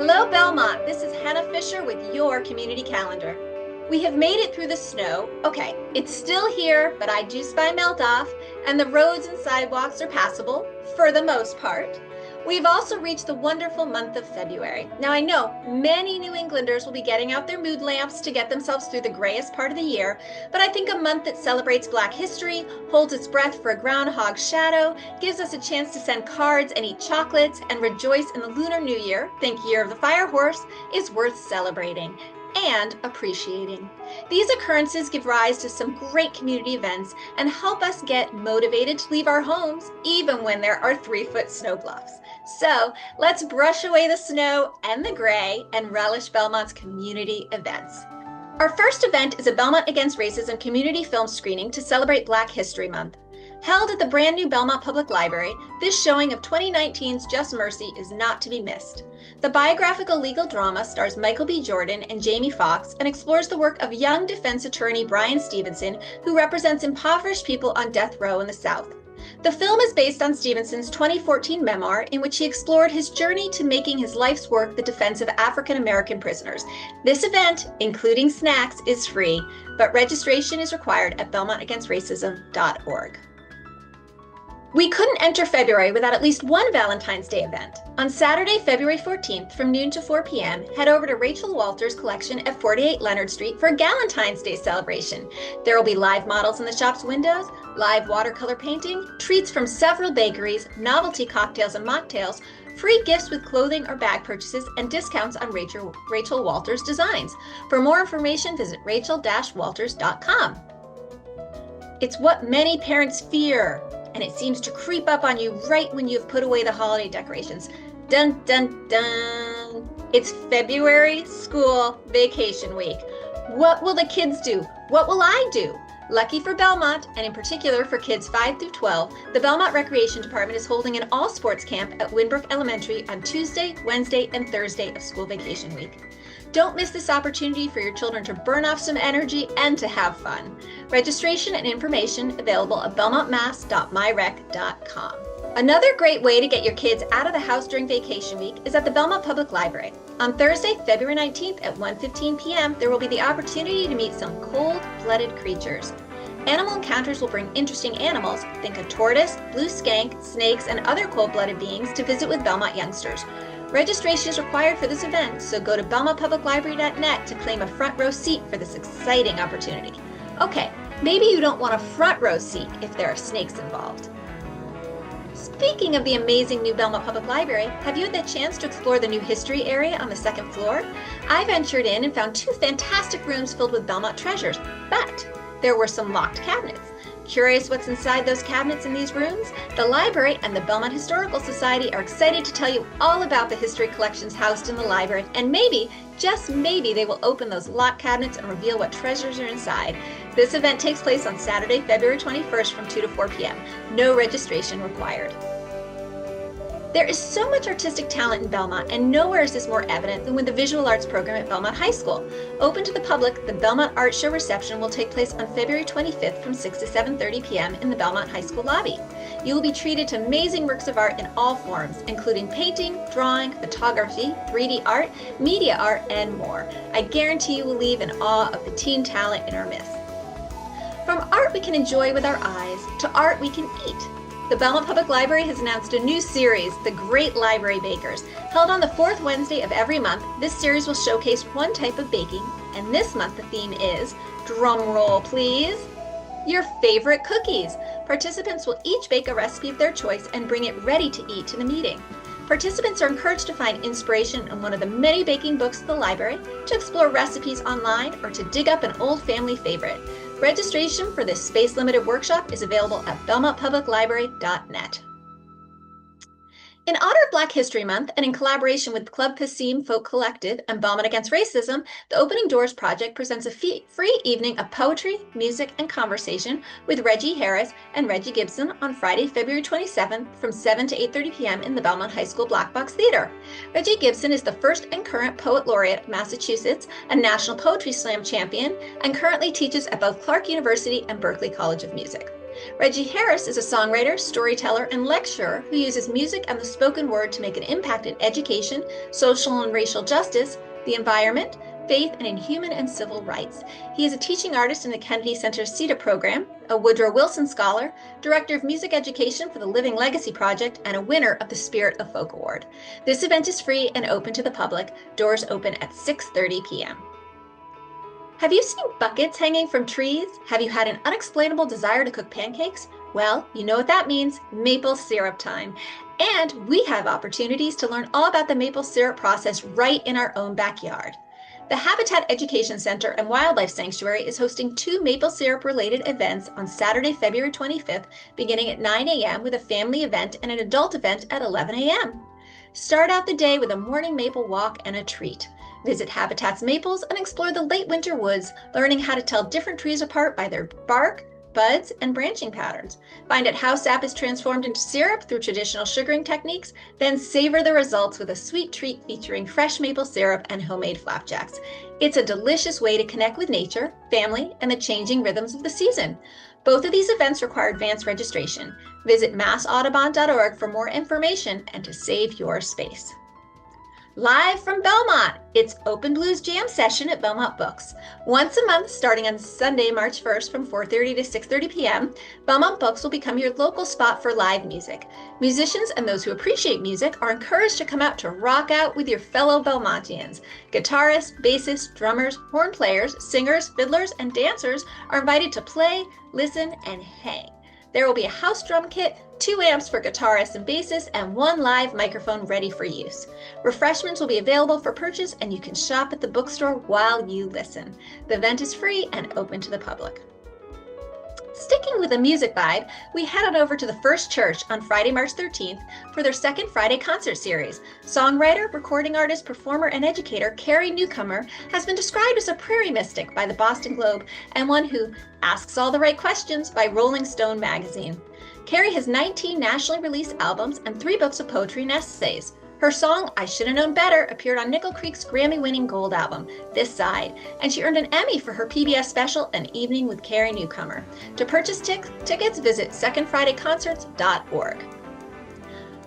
Hello, Belmont. This is Hannah Fischer with your community calendar. We have made it through the snow. Okay, it's still here, but I do spy melt off, and the roads and sidewalks are passable for the most part. We've also reached the wonderful month of February. Now, I know many New Englanders will be getting out their mood lamps to get themselves through the grayest part of the year, but I think a month that celebrates Black history, holds its breath for a groundhog's shadow, gives us a chance to send cards and eat chocolates and rejoice in the Lunar New Year, think Year of the Fire Horse, is worth celebrating and appreciating. These occurrences give rise to some great community events and help us get motivated to leave our homes even when there are 3-foot snow bluffs. So let's brush away the snow and the gray and relish Belmont's community events. Our first event is a Belmont Against Racism community film screening to celebrate Black History Month. Held at the brand new Belmont Public Library, this showing of 2019's Just Mercy is not to be missed. The biographical legal drama stars Michael B. Jordan and Jamie Foxx and explores the work of young defense attorney Brian Stevenson, who represents impoverished people on death row in the South. The film is based on Stevenson's 2014 memoir in which he explored his journey to making his life's work the defense of African American prisoners. This event, including snacks, is free, but registration is required at belmontagainstracism.org. We couldn't enter February without at least one Valentine's Day event. On Saturday, February 14th, from noon to 4 p.m., head over to Rachel Walters' collection at 48 Leonard Street for a Galentine's Day celebration. There will be live models in the shop's windows, live watercolor painting, treats from several bakeries, novelty cocktails and mocktails, free gifts with clothing or bag purchases, and discounts on Rachel Walters designs. For more information, visit rachel-walters.com. It's what many parents fear, and it seems to creep up on you right when you've put away the holiday decorations. Dun, dun, dun. It's February school vacation week. What will the kids do? What will I do? Lucky for Belmont, and in particular for kids 5 through 12, the Belmont Recreation Department is holding an all-sports camp at Winbrook Elementary on Tuesday, Wednesday, and Thursday of school vacation week. Don't miss this opportunity for your children to burn off some energy and to have fun. Registration and information available at belmontmass.myrec.com. Another great way to get your kids out of the house during vacation week is at the Belmont Public Library. On Thursday, February 19th at 1:15 p.m., there will be the opportunity to meet some cold-blooded creatures. Animal encounters will bring interesting animals, think a tortoise, blue skink, snakes, and other cold-blooded beings to visit with Belmont youngsters. Registration is required for this event, so go to belmontpubliclibrary.net to claim a front row seat for this exciting opportunity. Okay, maybe you don't want a front row seat if there are snakes involved. Speaking of the amazing new Belmont Public Library, have you had the chance to explore the new history area on the second floor? I ventured in and found 2 fantastic rooms filled with Belmont treasures, but there were some locked cabinets. Curious what's inside those cabinets in these rooms? The library and the Belmont Historical Society are excited to tell you all about the history collections housed in the library, and maybe, just maybe, they will open those locked cabinets and reveal what treasures are inside. This event takes place on Saturday, February 21st from 2 to 4 p.m. No registration required. There is so much artistic talent in Belmont, and nowhere is this more evident than with the visual arts program at Belmont High School. Open to the public, the Belmont Art Show reception will take place on February 25th from 6 to 7:30 p.m. in the Belmont High School lobby. You will be treated to amazing works of art in all forms, including painting, drawing, photography, 3D art, media art, and more. I guarantee you will leave in awe of the teen talent in our midst. From art we can enjoy with our eyes to art we can eat. The Belmont Public Library has announced a new series, The Great Library Bakers. Held on the 4th Wednesday of every month, this series will showcase one type of baking, and this month the theme is, drum roll please, your favorite cookies. Participants will each bake a recipe of their choice and bring it ready to eat to the meeting. Participants are encouraged to find inspiration in one of the many baking books at the library, to explore recipes online, or to dig up an old family favorite. Registration for this space-limited workshop is available at belmontpubliclibrary.net. In honor of Black History Month, and in collaboration with Club Passim Folk Collective and Belmont Against Racism, the Opening Doors Project presents a free evening of poetry, music, and conversation with Reggie Harris and Reggie Gibson on Friday, February 27th from 7 to 8:30 p.m. in the Belmont High School Black Box Theater. Reggie Gibson is the first and current Poet Laureate of Massachusetts, a National Poetry Slam champion, and currently teaches at both Clark University and Berklee College of Music. Reggie Harris is a songwriter, storyteller, and lecturer who uses music and the spoken word to make an impact in education, social and racial justice, the environment, faith, and in human and civil rights. He is a teaching artist in the Kennedy Center's CETA program, a Woodrow Wilson Scholar, director of music education for the Living Legacy Project, and a winner of the Spirit of Folk Award. This event is free and open to the public. Doors open at 6:30 p.m. Have you seen buckets hanging from trees? Have you had an unexplainable desire to cook pancakes? Well, you know what that means, maple syrup time. And we have opportunities to learn all about the maple syrup process right in our own backyard. The Habitat Education Center and Wildlife Sanctuary is hosting 2 maple syrup related events on Saturday, February 25th, beginning at 9 a.m. with a family event and an adult event at 11 a.m. Start out the day with a morning maple walk and a treat. Visit Habitat's maples and explore the late winter woods, learning how to tell different trees apart by their bark, buds, and branching patterns. Find out how sap is transformed into syrup through traditional sugaring techniques, then savor the results with a sweet treat featuring fresh maple syrup and homemade flapjacks. It's a delicious way to connect with nature, family, and the changing rhythms of the season. Both of these events require advance registration. Visit massaudubon.org for more information and to save your space. Live from Belmont, it's Open Blues Jam Session at Belmont Books. Once a month, starting on Sunday, March 1st from 4:30 to 6:30 p.m., Belmont Books will become your local spot for live music. Musicians and those who appreciate music are encouraged to come out to rock out with your fellow Belmontians. Guitarists, bassists, drummers, horn players, singers, fiddlers, and dancers are invited to play, listen, and hang. There will be a house drum kit, 2 amps for guitarists and bassists, and 1 live microphone ready for use. Refreshments will be available for purchase, and you can shop at the bookstore while you listen. The event is free and open to the public. Sticking with the music vibe, we head on over to the First Church on Friday, March 13th for their second Friday concert series. Songwriter, recording artist, performer, and educator Carrie Newcomer has been described as a prairie mystic by the Boston Globe and one who asks all the right questions by Rolling Stone magazine. Carrie has 19 nationally released albums and 3 books of poetry and essays. Her song, I Shoulda Known Better, appeared on Nickel Creek's Grammy-winning gold album, This Side, and she earned an Emmy for her PBS special, An Evening with Carrie Newcomer. To purchase tickets, visit secondfridayconcerts.org.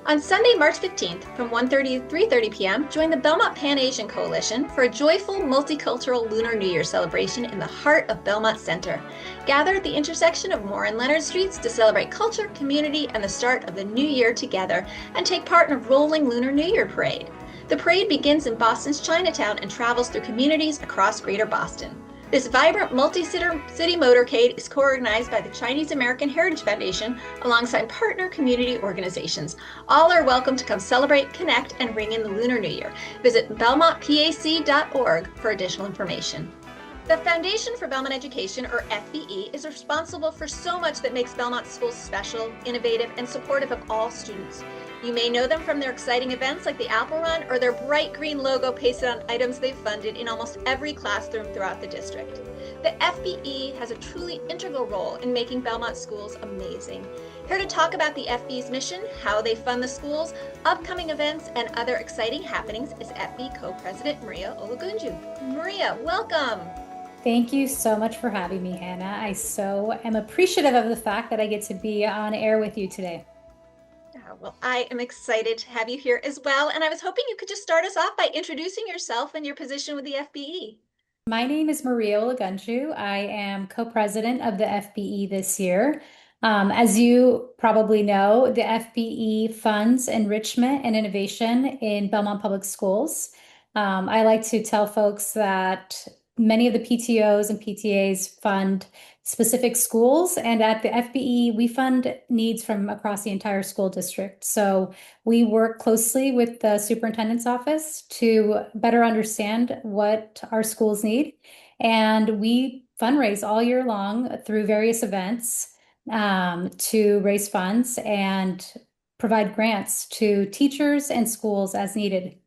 On Sunday, March 15th, from 1:30 to 3:30 p.m., join the Belmont Pan-Asian Coalition for a joyful, multicultural Lunar New Year celebration in the heart of Belmont Center. Gather at the intersection of Moore and Leonard Streets to celebrate culture, community, and the start of the new year together, and take part in a rolling Lunar New Year parade. The parade begins in Boston's Chinatown and travels through communities across Greater Boston. This vibrant multi-city motorcade is co-organized by the Chinese American Heritage Foundation alongside partner community organizations. All are welcome to come celebrate, connect, and ring in the Lunar New Year. Visit belmontpac.org for additional information. The Foundation for Belmont Education, or FBE, is responsible for so much that makes Belmont schools special, innovative, and supportive of all students. You may know them from their exciting events like the Apple Run or their bright green logo pasted on items they've funded in almost every classroom throughout the district. The FBE has a truly integral role in making Belmont schools amazing. Here to talk about the FBE's mission, how they fund the schools, upcoming events, and other exciting happenings is FBE Co-President Maria Olagunju. Maria, welcome. Thank you so much for having me, Hannah. I so am appreciative of the fact that I get to be on air with you today. Well, I am excited to have you here as well. And I was hoping you could just start us off by introducing yourself and your position with the FBE. My name is Maria Olagunju. I am co-president of the FBE this year. As you probably know, the FBE funds enrichment and innovation in Belmont Public Schools. I like to tell folks that many of the PTOs and PTAs fund specific schools, and at the FBE, we fund needs from across the entire school district. So we work closely with the superintendent's office to better understand what our schools need, and we fundraise all year long through various events to raise funds and provide grants to teachers and schools as needed.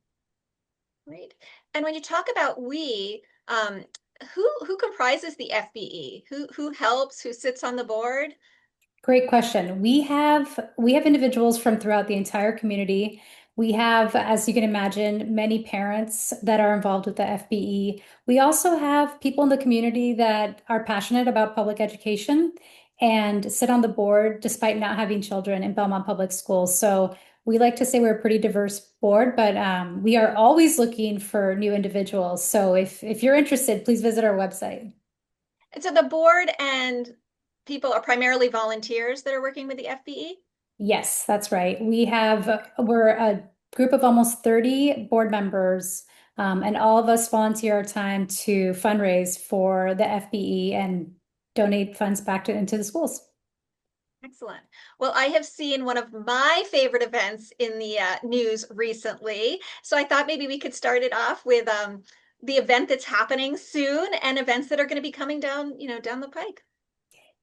Great. And when you talk about who comprises the FBE? Who helps? Who sits on the board? Great question. We have individuals from throughout the entire community. We have, as you can imagine, many parents that are involved with the FBE. We also have people in the community that are passionate about public education, and sit on the board despite not having children in Belmont Public Schools. So we like to say we're a pretty diverse board, but we are always looking for new individuals. So if you're interested, please visit our website. And so the board and people are primarily volunteers that are working with the FBE? Yes, that's right. We're a group of almost 30 board members, and all of us volunteer our time to fundraise for the FBE and donate funds back into the schools. Excellent. Well, I have seen one of my favorite events in the news recently. So I thought maybe we could start it off with the event that's happening soon and events that are going to be coming down, down the pike.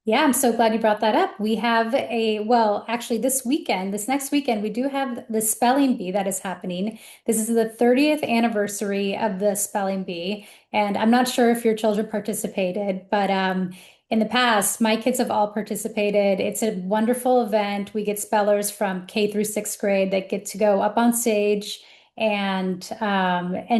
Yeah, I'm so glad you brought that up. Well, actually, this next weekend, we do have the spelling bee that is happening. This is the 30th anniversary of the spelling bee. And I'm not sure if your children participated, but in the past, my kids have all participated. It's a wonderful event. We get spellers from K through sixth grade that get to go up on stage and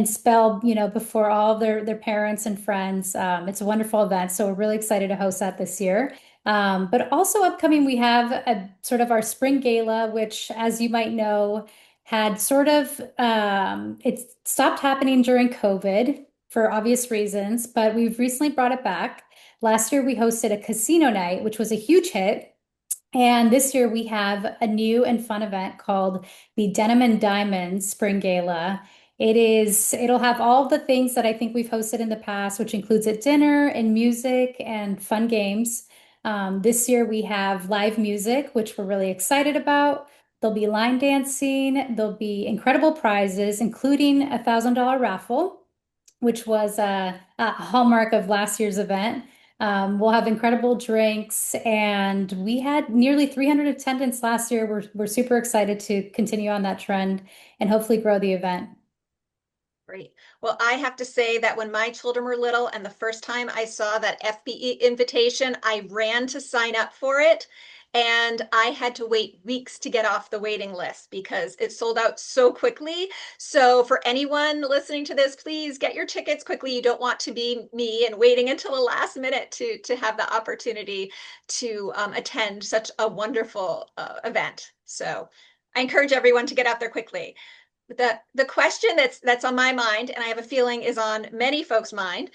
spell, before all their parents and friends. It's a wonderful event, so we're really excited to host that this year. But also upcoming, we have a sort of our spring gala, which, as you might know, had sort of it stopped happening during COVID for obvious reasons, but we've recently brought it back. Last year, we hosted a casino night, which was a huge hit. And this year we have a new and fun event called the Denim and Diamonds Spring Gala. It'll have all the things that I think we've hosted in the past, which includes a dinner and music and fun games. This year we have live music, which we're really excited about. There'll be line dancing, there'll be incredible prizes, including $1,000 raffle, which was a hallmark of last year's event. We'll have incredible drinks, and we had nearly 300 attendants last year. We're super excited to continue on that trend and hopefully grow the event. Great. Well, I have to say that when my children were little and the first time I saw that FBE invitation, I ran to sign up for it. And I had to wait weeks to get off the waiting list because it sold out so quickly. So, for anyone listening to this, please get your tickets quickly. You don't want to be me and waiting until the last minute to have the opportunity to attend such a wonderful event. So, I encourage everyone to get out there quickly. The question that's on my mind, and I have a feeling is on many folks' mind,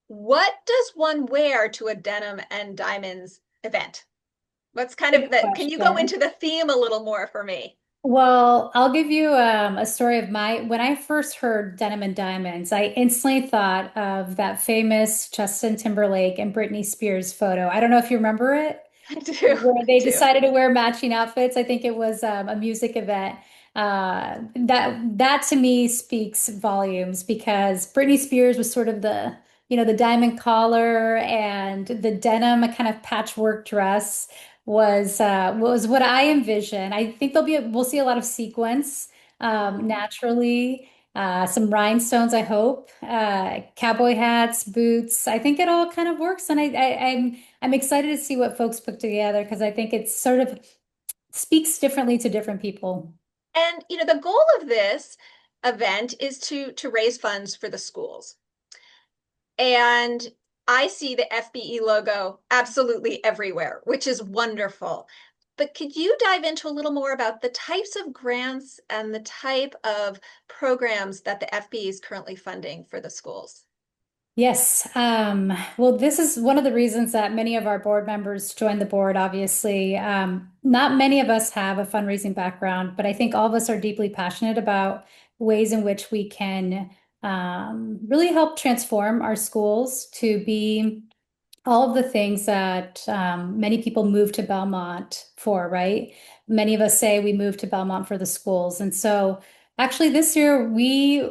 what does one wear to a denim and diamonds event? What's kind Good of the, can you go question. into the theme a little more for me? Well, I'll give you a story of when I first heard Denim and Diamonds, I instantly thought of that famous Justin Timberlake and Britney Spears photo. I don't know if you remember it, I do, where I they do. decided to wear matching outfits. I think it was a music event. That to me speaks volumes because Britney Spears was sort of the diamond collar and the denim, a kind of patchwork dress was what I envision. I think we'll see a lot of sequence Mhm. naturally, some rhinestones, I hope, cowboy hats, boots. I think it all kind of works, and I'm excited to see what folks put together because I think it sort of speaks differently to different people. And the goal of this event is to raise funds for the schools. And I see the FBE logo absolutely everywhere, which is wonderful. But could you dive into a little more about the types of grants and the type of programs that the FBE is currently funding for the schools? Yes. Well, this is one of the reasons that many of our board members joined the board, obviously. Not many of us have a fundraising background, but I think all of us are deeply passionate about ways in which we can really help transform our schools to be all of the things that many people move to Belmont for, right? Many of us say we moved to Belmont for the schools. And so actually this year we're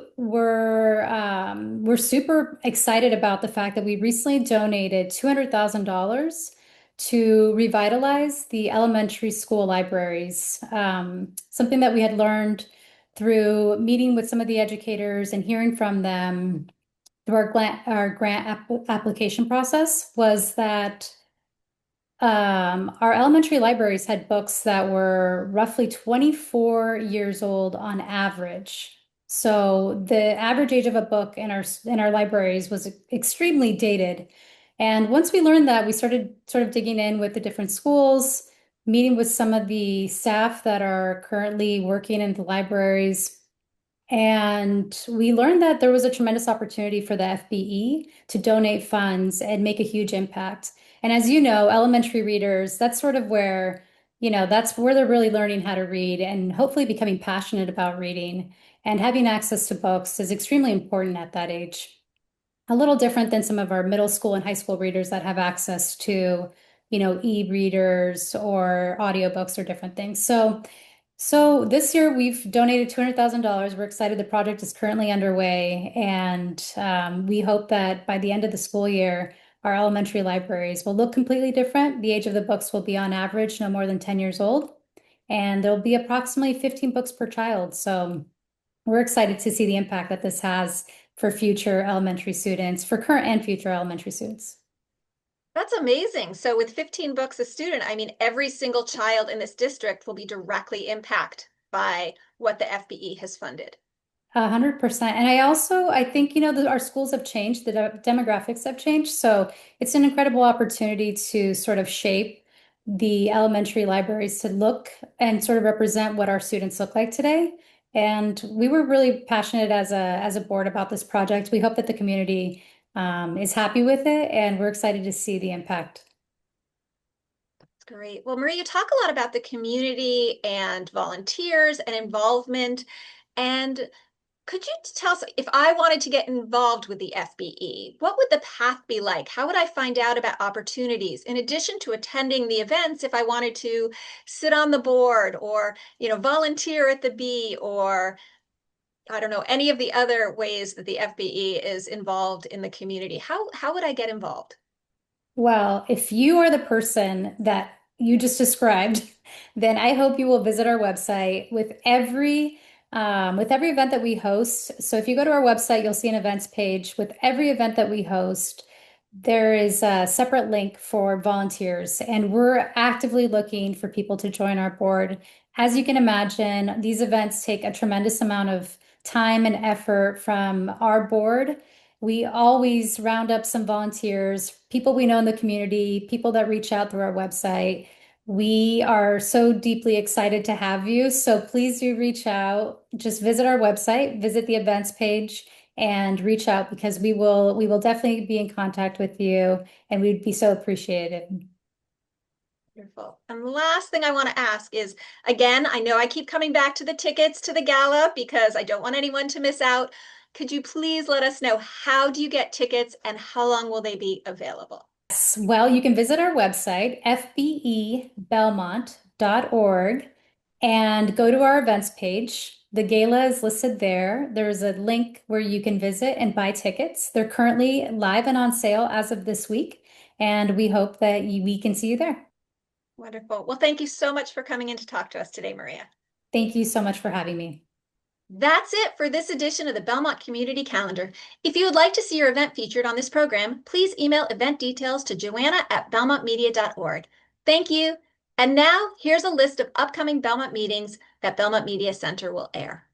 super excited about the fact that we recently donated $200,000 to revitalize the elementary school libraries. Something that we had learned through meeting with some of the educators and hearing from them through our grant application process was that our elementary libraries had books that were roughly 24 years old on average. So the average age of a book in our libraries was extremely dated. And once we learned that, we started sort of digging in with the different schools, meeting with some of the staff that are currently working in the libraries. And we learned that there was a tremendous opportunity for the FBE to donate funds and make a huge impact. And as you know, elementary readers, that's sort of where, that's where they're really learning how to read and hopefully becoming passionate about reading. And having access to books is extremely important at that age. A little different than some of our middle school and high school readers that have access to, e-readers or audiobooks or different things. So this year we've donated $200,000. We're excited. The project is currently underway, and we hope that by the end of the school year, our elementary libraries will look completely different. The age of the books will be on average no more than 10 years old, and there'll be approximately 15 books per child. So we're excited to see the impact that this has for future elementary students, for current and future elementary students. That's amazing. So with 15 books a student, I mean, every single child in this district will be directly impacted by what the FBE has funded. 100%. And I think, that our schools have changed, the demographics have changed. So it's an incredible opportunity to sort of shape the elementary libraries to look and sort of represent what our students look like today. And we were really passionate as a board about this project. We hope that the community is happy with it, and we're excited to see the impact. That's great. Well, Marie, you talk a lot about the community and volunteers and involvement. And could you tell us if I wanted to get involved with the FBE, what would the path be like? How would I find out about opportunities in addition to attending the events if I wanted to sit on the board or, volunteer at the B or I don't know, any of the other ways that the FBE is involved in the community? How would I get involved? Well, if you are the person that you just described, then I hope you will visit our website with every event that we host. So if you go to our website, you'll see an events page. With every event that we host, there is a separate link for volunteers, and we're actively looking for people to join our board. As you can imagine, these events take a tremendous amount of time and effort from our board. We always round up some volunteers, people we know in the community, people that reach out through our website. We are so deeply excited to have you. So please do reach out. Just visit our website, visit the events page, and reach out because we will definitely be in contact with you, and we'd be so appreciated. Wonderful. And the last thing I want to ask is, again, I know I keep coming back to the tickets to the gala because I don't want anyone to miss out. Could you please let us know how do you get tickets and how long will they be available? Well, you can visit our website, fbebelmont.org, and go to our events page. The gala is listed there. There's a link where you can visit and buy tickets. They're currently live and on sale as of this week, and we hope that we can see you there. Wonderful. Well, thank you so much for coming in to talk to us today, Maria. Thank you so much for having me. That's it for this edition of the Belmont Community Calendar. If you would like to see your event featured on this program, please email event details to joanna@belmontmedia.org. Thank you. And now here's a list of upcoming Belmont meetings that Belmont Media Center will air.